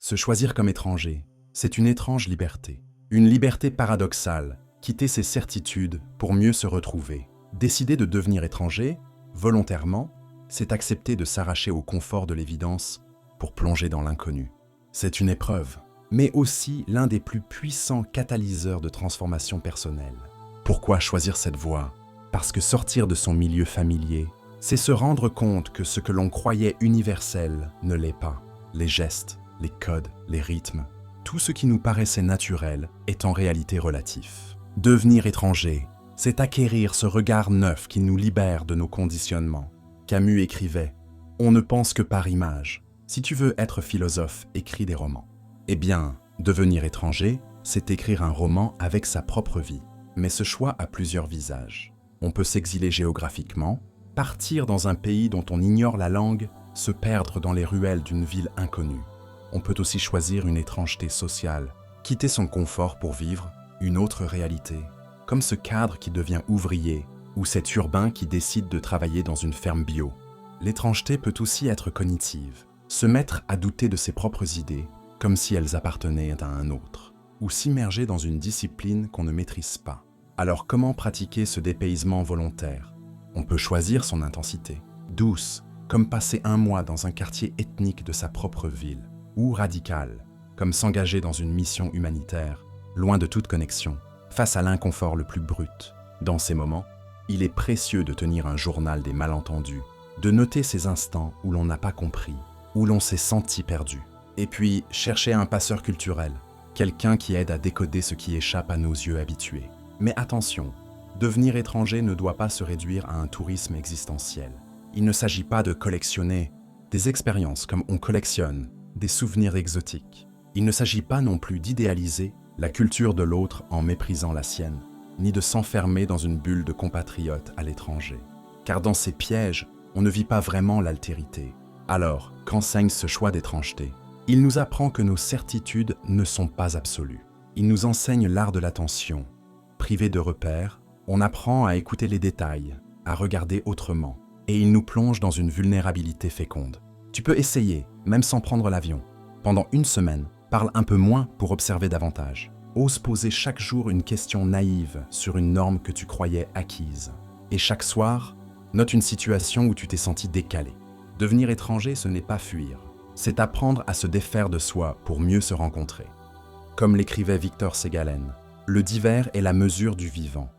Se choisir comme étranger, c'est une étrange liberté. Une liberté paradoxale, quitter ses certitudes pour mieux se retrouver. Décider de devenir étranger, volontairement, c'est accepter de s'arracher au confort de l'évidence pour plonger dans l'inconnu. C'est une épreuve, mais aussi l'un des plus puissants catalyseurs de transformation personnelle. Pourquoi choisir cette voie? Parce que sortir de son milieu familier, c'est se rendre compte que ce que l'on croyait universel ne l'est pas. Les gestes, les codes, les rythmes, tout ce qui nous paraissait naturel est en réalité relatif. Devenir étranger, c'est acquérir ce regard neuf qui nous libère de nos conditionnements. Camus écrivait « On ne pense que par image. Si tu veux être philosophe, écris des romans. » Eh bien, devenir étranger, c'est écrire un roman avec sa propre vie. Mais ce choix a plusieurs visages. On peut s'exiler géographiquement, partir dans un pays dont on ignore la langue, se perdre dans les ruelles d'une ville inconnue. On peut aussi choisir une étrangeté sociale, quitter son confort pour vivre une autre réalité, comme ce cadre qui devient ouvrier ou cet urbain qui décide de travailler dans une ferme bio. L'étrangeté peut aussi être cognitive, se mettre à douter de ses propres idées, comme si elles appartenaient à un autre, ou s'immerger dans une discipline qu'on ne maîtrise pas. Alors comment pratiquer ce dépaysement volontaire? On peut choisir son intensité, douce, comme passer un mois dans un quartier ethnique de sa propre ville, ou radicale, comme s'engager dans une mission humanitaire, loin de toute connexion, face à l'inconfort le plus brut. Dans ces moments, il est précieux de tenir un journal des malentendus, de noter ces instants où l'on n'a pas compris, où l'on s'est senti perdu. Et puis, chercher un passeur culturel, quelqu'un qui aide à décoder ce qui échappe à nos yeux habitués. Mais attention, devenir étranger ne doit pas se réduire à un tourisme existentiel. Il ne s'agit pas de collectionner des expériences comme on collectionne des souvenirs exotiques. Il ne s'agit pas non plus d'idéaliser la culture de l'autre en méprisant la sienne, ni de s'enfermer dans une bulle de compatriotes à l'étranger. Car dans ces pièges, on ne vit pas vraiment l'altérité. Alors, qu'enseigne ce choix d'étrangeté? Il nous apprend que nos certitudes ne sont pas absolues. Il nous enseigne l'art de l'attention. Privé de repères, on apprend à écouter les détails, à regarder autrement, et il nous plonge dans une vulnérabilité féconde. Tu peux essayer, même sans prendre l'avion. Pendant une semaine, parle un peu moins pour observer davantage. Ose poser chaque jour une question naïve sur une norme que tu croyais acquise. Et chaque soir, note une situation où tu t'es senti décalé. Devenir étranger, ce n'est pas fuir. C'est apprendre à se défaire de soi pour mieux se rencontrer. Comme l'écrivait Victor Segalen, le divers est la mesure du vivant.